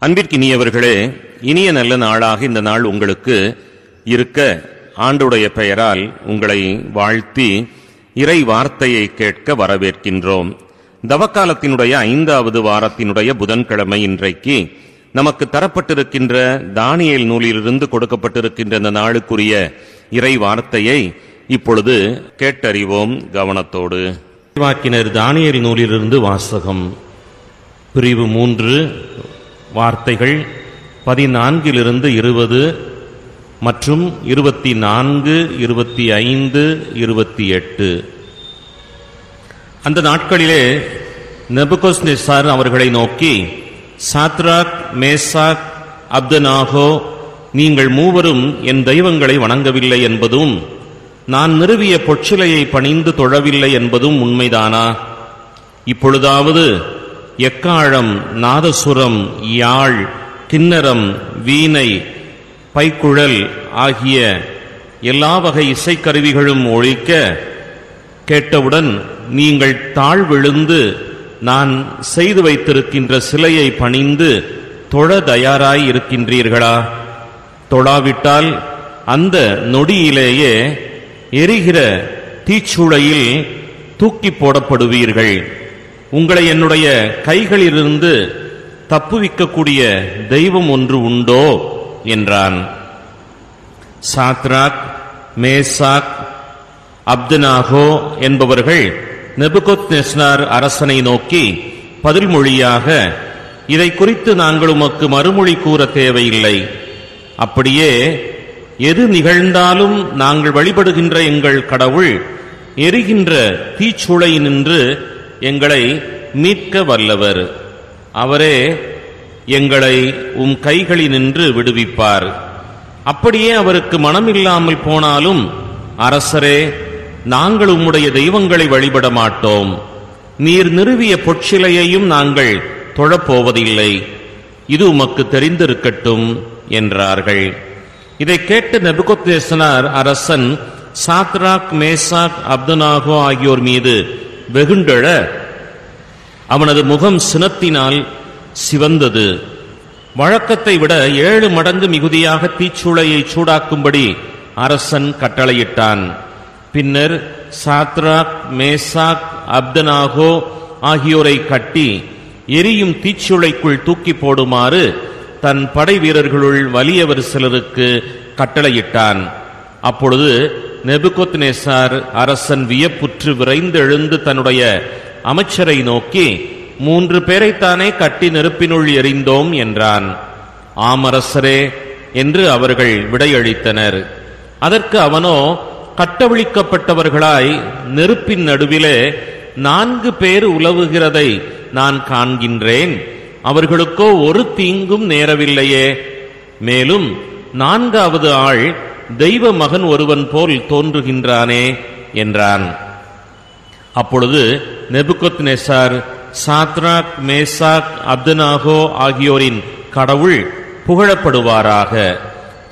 அன்பிற்கினியவர்களே, இனிய நல்ல நாளாக இந்த நாள் உங்களுக்கு இருக்க ஆண்டுடைய பெயரால் உங்களை வாழ்த்தி இறை வார்த்தையை கேட்க வரவேற்கின்றோம். தவக்காலத்தினுடைய 5வது வாரத்தினுடைய புதன்கிழமை இன்றைக்கு நமக்கு தரப்பட்டிருக்கின்ற தானியேல் நூலிலிருந்து கொடுக்கப்பட்டிருக்கின்ற இந்த நாளுக்குரிய இறை வார்த்தையை இப்பொழுது கேட்டறிவோம் கவனத்தோடு. வாக்கினர் தானியேல் நூலிலிருந்து வாசகம். பிரிவு 3, வார்த்தைகள் 14 20 மற்றும் 24, 25, 28. அந்த நாட்களிலே நெபுகத்நேசார் அவர்களை நோக்கி, சாத்ராக், மேசாக், அப்தனாகோ, நீங்கள் மூவரும் என் தெய்வங்களை வணங்கவில்லை என்பதும் நான் நிறுவிய பொற்சிலையை பணிந்து தொழவில்லை என்பதும் உண்மைதானா? இப்பொழுதாவது எக்காளம், நாதசுரம், யாழ், கிண்ணரம், வீணை, பைக்குழல் ஆகிய எல்லா வகை இசைக்கருவிகளும் ஒலிக்க கேட்டவுடன் நீங்கள் தாழ் விழுந்து நான் செய்து வைத்திருக்கின்ற சிலையை பணிந்து தொழ தயாராய் இருக்கின்றீர்களா? தொழாவிட்டால் அந்த நொடியிலேயே எரிகிற தீச்சுளையில் தூக்கி போடப்படுவீர்கள். உங்களை என்னுடைய கைகளிலிருந்து தப்புவிக்கக்கூடிய தெய்வம் ஒன்று உண்டோ என்றான். சாத்ராக், மேசாக், அப்தனாகோ என்பவர்கள் நெபுகத்நேசார் அரசனை நோக்கி பதில் மொழியாக, இதை குறித்து நாங்கள் உமக்கு மறுமொழி கூற தேவையில்லை. அப்படியே எது நிகழ்ந்தாலும் நாங்கள் வழிபடுகின்ற எங்கள் கடவுள் எரிகின்ற தீச்சுளையினின்று எங்களை மீட்க வல்லவர். அவரே எங்களை உம் கைகளினின்று விடுவிப்பார். அப்படியே அவருக்கு மனமில்லாமல் போனாலும், அரசரே, நாங்கள் உம்முடைய தெய்வங்களை வழிபட மாட்டோம். நீர் நிறுவிய பொற்சிலையையும் நாங்கள் தொழப்போவதில்லை. இது உமக்கு தெரிந்திருக்கட்டும் என்றார்கள். இதை கேட்டு நெபுகத்நேசார் அரசன் சாத்ராக், மேசாக், அப்தனாகோ ஆகியோர் மீது வெகுண்டெழ அவனது முகம் சினத்தினால் சிவந்தது. வழக்கத்தை விட 7 மடங்கு மிகுதியாக தீச்சுளையை சூடாக்கும்படி அரசன் கட்டளையிட்டான். பின்னர் சாத்ராக், மேசாக், அப்தனாகோ ஆகியோரை கட்டி எரியும் தீச்சுளைக்குள் தூக்கி போடுமாறு தன் படை வீரர்களுள் வலியவர் சிலருக்கு கட்டளையிட்டான். அப்பொழுது நெபுகத்நேசார் அரசன் வியப்புற்று விரைந்து எழுந்து தன்னுடைய அமைச்சரை நோக்கி, 3 பேரைத்தானே கட்டி நெருப்பினுள் எறிந்தோம் என்றான். ஆமரசரே என்று அவர்கள் விடையளித்தனர். அதற்கு அவனோ, கட்டவிழிக்கப்பட்டவர்களாய் நெருப்பின் நடுவிலே 4 பேர் உலவுகிறதை நான் காண்கின்றேன். அவர்களுக்கோ ஒரு தீங்கும் நேரவில்லையே. மேலும் 4வது ஆள் தெய்வ மகன் ஒருவன் போல் தோன்றுகின்றானே என்றான். அப்பொழுது நெபுகத்நேசார், சாத்ராக், மேசாக், அப்தனாகோ ஆகியோரின் கடவுள் புகழப்படுவாராக.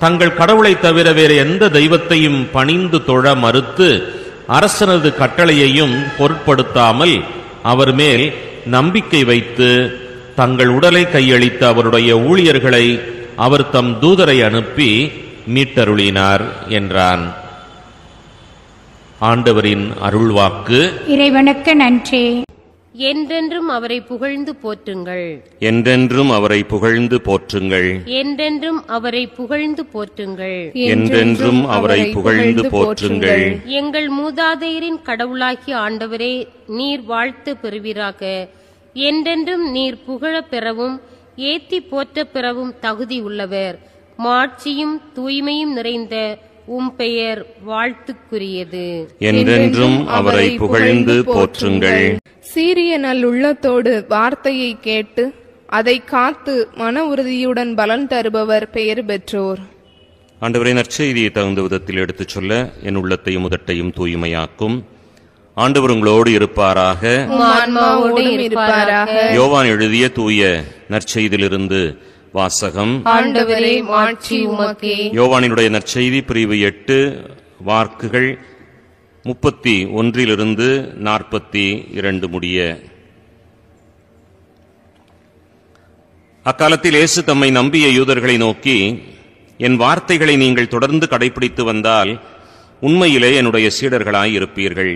தங்கள் கடவுளை தவிர வேறு எந்த தெய்வத்தையும் பணிந்து தொழ மறுத்து அரசனது கட்டளையையும் பொருட்படுத்தாமல் அவர் மேல் நம்பிக்கை வைத்து தங்கள் உடலை கையளித்த அவருடைய ஊழியர்களை அவர் தம் தூதரை அனுப்பி மீட்டருளினார் என்றான். ஆண்டவரின் அருள்வாக்கு. இறைவனுக்கு நன்றி. என்றென்றும் அவரை புகழ்ந்து போற்றுங்கள். என்றென்றும் அவரை புகழ்ந்து போற்றுங்கள். என்றென்றும் அவரை புகழ்ந்து போற்றுங்கள். என்றென்றும் அவரை புகழ்ந்து போற்றுங்கள். எங்கள் மூதாதையரின் கடவுளாகிய ஆண்டவரே, நீர் வாழ்த்து பெறுவீராக. என்றென்றும் நீர் புகழப் பெறவும் ஏத்தி போற்றப் பெறவும் தகுதி உள்ளவர். மாட்சியும் தூய்மையும் நிறைந்த உம் பெயர் வாழ்த்துக்குரியது. என்றென்றும் அவரை புகழ்ந்து போற்றுங்கள். சீரிய நல்லுள்ளத்தோடு வார்த்தையை கேட்டு அதை காத்து மன உறுதியுடன் பலன் தருபவர் பெயர் பெற்றோர். ஆண்டவரே, நற்செய்தியை தகுந்த விதத்தில் எடுத்துச் சொல்ல என் உள்ளத்தையும் உதட்டையும் தூய்மையாக்கும். ஆண்டவர் உங்களோடு இருப்பாராக. யோவான் எழுதிய தூய நற்செய்தியிலிருந்து வாசகம். ஆண்டவரே, மாட்சி உமக்கே. யோவானினுடைய நற்செய்தி பிரிவு 8, வார்க்குகள் 31 42 முடிய. அக்காலத்தில் இயேசு தம்மை நம்பிய யூதர்களை நோக்கி, என் வார்த்தைகளை நீங்கள் தொடர்ந்து கடைபிடித்து வந்தால் உண்மையிலே என்னுடைய சீடர்களாய் இருப்பீர்கள்,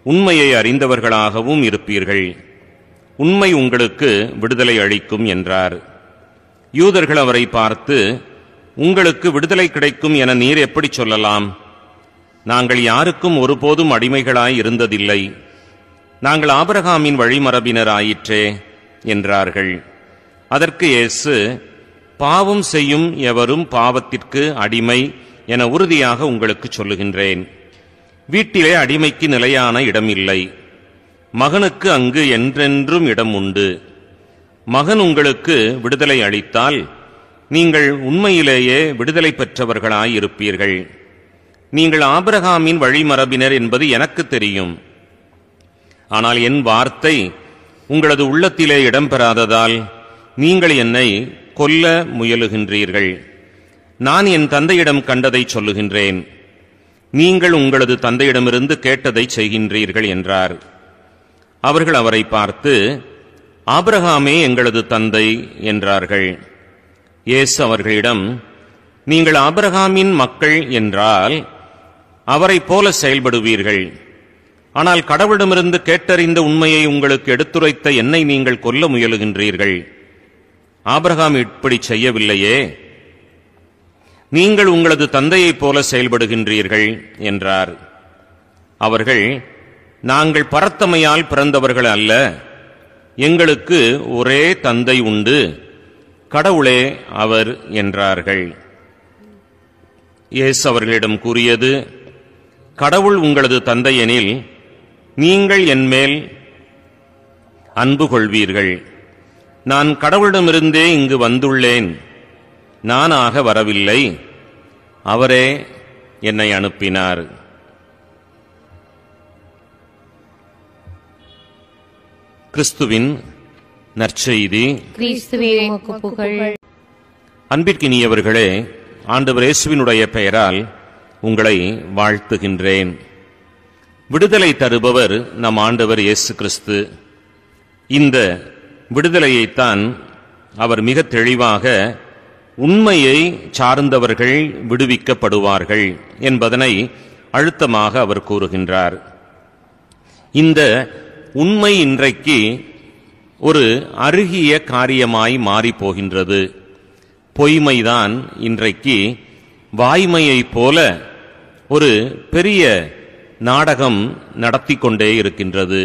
உண்மையை அறிந்தவர்களாகவும் இருப்பீர்கள், உண்மை உங்களுக்கு விடுதலை அளிக்கும் என்றார். யூதர்கள் அவரை பார்த்து, உங்களுக்கு விடுதலை கிடைக்கும் என நீர் எப்படி சொல்லலாம்? நாங்கள் யாருக்கும் ஒருபோதும் அடிமைகளாய் இருந்ததில்லை, நாங்கள் ஆபிரகாமின் வழிமரபினராயிற்றே என்றார்கள். அதற்கு இயேசு, பாவம் செய்யும் எவரும் பாவத்திற்கு அடிமை என உறுதியாக உங்களுக்கு சொல்லுகின்றேன். வீட்டிலே அடிமைக்கு நிலையான இடம் இல்லை, மகனுக்கு அங்கு என்றென்றும் இடம் உண்டு. மகன் உங்களுக்கு விடுதலை அளித்தால் நீங்கள் உண்மையிலேயே விடுதலை பெற்றவர்களாய் இருப்பீர்கள். நீங்கள் ஆபிரகாமின் வழிமரபினர் என்பது எனக்கு தெரியும். ஆனால் என் வார்த்தை உங்களது உள்ளத்திலே இடம்பெறாததால் நீங்கள் என்னை கொல்ல முயலுகின்றீர்கள். நான் என் தந்தையிடம் கண்டதை சொல்லுகின்றேன், நீங்கள் உங்களது தந்தையிடமிருந்து கேட்டதை செய்கின்றீர்கள் என்றார். அவர்கள் அவரை பார்த்து, ஆபிரகாமே எங்களது தந்தை என்றார்கள். இயேசு அவர்களிடம், நீங்கள் ஆபிரகாமின் மக்கள் என்றால் அவரைப் போல செயல்படுவீர்கள். ஆனால் கடவுளிடமிருந்து கேட்டறிந்த உண்மையை உங்களுக்கு எடுத்துரைத்த என்னை நீங்கள் கொல்ல முயலுகின்றீர்கள். ஆபிரகாம் இப்படி செய்யவில்லையே, நீங்கள் உங்களது தந்தையைப் போல செயல்படுகின்றீர்கள் என்றார். அவர்கள், நாங்கள் பரத்தமையால் பிறந்தவர்கள் அல்ல, எங்களுக்கு ஒரே தந்தை உண்டு, கடவுளே அவர் என்றார்கள். இயேசு அவர்களிடம் கூறியது, கடவுள் உங்களது தந்தையெனில் நீங்கள் என்மேல் அன்பு கொள்வீர்கள். நான் கடவுளிடமிருந்தே இங்கு வந்துள்ளேன், நானாக வரவில்லை, அவரே என்னை அனுப்பினார். கிறிஸ்துவின் நற்செய்தி. கிறிஸ்துவே உமக்கு புகழ். அன்பிற்கினியவர்களே, ஆண்டவர் இயேசுவினுடைய பெயரால் உங்களை வாழ்த்துகின்றேன். விடுதலை தருபவர் நம் ஆண்டவர் இயேசு கிறிஸ்து. இந்த விடுதலையைத்தான் அவர் மிக தெளிவாக உண்மையை சார்ந்தவர்கள் விடுவிக்கப்படுவார்கள் என்பதனை அழுத்தமாக அவர் கூறுகின்றார். இந்த உண்மை இன்றைக்கு ஒரு அருகிய காரியமாய் மாறிப் போகின்றது. பொய்மைதான் இன்றைக்கு வாய்மையைப் போல ஒரு பெரிய நாடகம் நடத்தி கொண்டே இருக்கின்றது.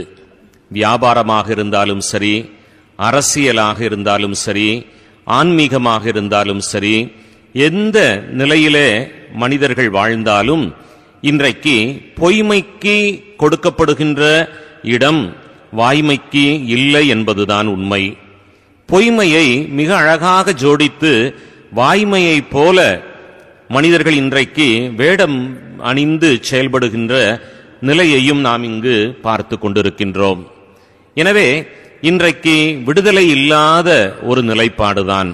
வியாபாரமாக இருந்தாலும் சரி, அரசியலாக இருந்தாலும் சரி, ஆன்மீகமாக இருந்தாலும் சரி, எந்த நிலையிலே மனிதர்கள் வாழ்ந்தாலும் இன்றைக்கு பொய்மைக்கு கொடுக்கப்படுகின்ற இடம் வாய்மைக்கு இல்லை என்பதுதான் உண்மை. பொய்மையை மிக அழகாக ஜோடித்து வாய்மையைப் போல மனிதர்கள் இன்றைக்கு வேடம் அணிந்து செயல்படுகின்ற நிலையையும் நாம் இங்கு பார்த்து கொண்டிருக்கின்றோம். எனவே இன்றைக்கு விடுதலை இல்லாத ஒரு நிலைப்பாடுதான்.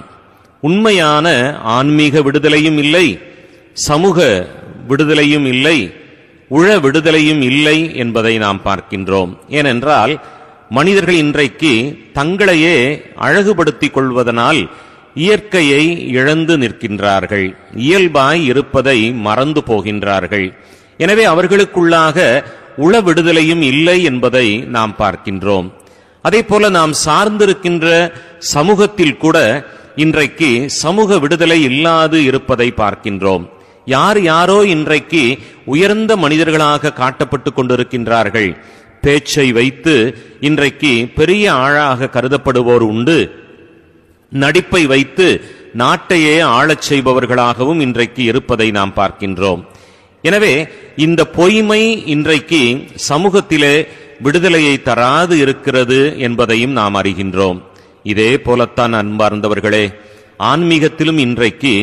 உண்மையான ஆன்மீக விடுதலையும் இல்லை, சமூக விடுதலையும் இல்லை, உள விடுதலையும் இல்லை என்பதை நாம் பார்க்கின்றோம். ஏனென்றால் மனிதர்கள் இன்றைக்கு தங்களையே அழகுபடுத்திக் கொள்வதனால் இயற்கையை இழந்து நிற்கின்றார்கள், இயல்பாய் இருப்பதை மறந்து போகின்றார்கள். எனவே அவர்களுக்குள்ளாக உள விடுதலையும் இல்லை என்பதை நாம் பார்க்கின்றோம். அதே போல நாம் சார்ந்திருக்கின்ற சமூகத்தில் கூட இன்றைக்கு சமூக விடுதலை இல்லாது இருப்பதை பார்க்கின்றோம். யார் யாரோ இன்றைக்கு உயர்ந்த மனிதர்களாக காட்டப்பட்டு கொண்டிருக்கின்றார்கள். பேச்சை வைத்து இன்றைக்கு பெரிய ஆளாக கருதப்படுவோர் உண்டு. நடிப்பை வைத்து நாட்டையே ஆளச் செய்பவர்களாகவும் இன்றைக்கு இருப்பதை நாம் பார்க்கின்றோம். எனவே இந்த பொய்மை இன்றைக்கு சமூகத்திலே விடுதலையை தராது இருக்கிறது என்பதையும் நாம் அறிகின்றோம். இதே போலத்தான் அன்பார்ந்தவர்களே, ஆன்மீகத்திலும் இன்றைக்கு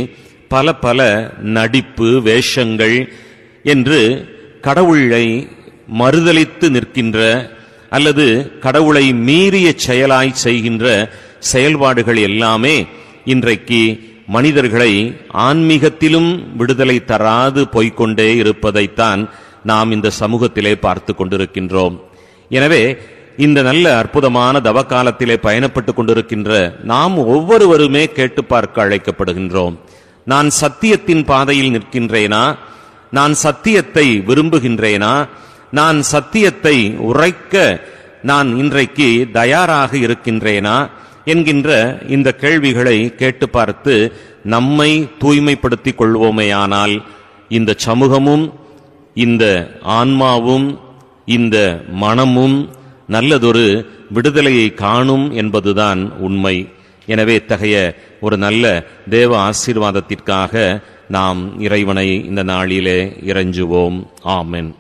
பல பல நடிப்பு வேஷங்கள் என்று கடவுளை மறுதலித்து நிற்கின்ற அல்லது கடவுளை மீறிய செயலாய் செய்கின்ற செயல்பாடுகள் எல்லாமே இன்றைக்கு மனிதர்களை ஆன்மீகத்திலும் விடுதலை தராது போய்கொண்டே இருப்பதைத்தான் நாம் இந்த சமூகத்திலே பார்த்து கொண்டிருக்கின்றோம். எனவே இந்த நல்ல அற்புதமான தவக்காலத்திலே பயணப்பட்டுக் கொண்டிருக்கின்ற நாம் ஒவ்வொருவருமே கேட்டு பார்க்க அழைக்கப்படுகின்றோம். நான் சத்தியத்தின் பாதையில் நிற்கின்றேனா? நான் சத்தியத்தை விரும்புகின்றேனா? நான் சத்தியத்தை உரைக்க நான் இன்றைக்கு தயாராக இருக்கின்றேனா என்கின்ற இந்த கேள்விகளை கேட்டு பார்த்து நம்மை தூய்மைப்படுத்திக் கொள்வோமேயானால் இந்த சமூகமும் இந்த ஆன்மாவும் இந்த மனமும் நல்லதொரு விடுதலையை காணும் என்பதுதான் உண்மை. எனவே இத்தகைய ஒரு நல்ல தேவ ஆசீர்வாதத்திற்காக நாம் இறைவனை இந்த நாளிலே இறைஞ்சுவோம். ஆமென்.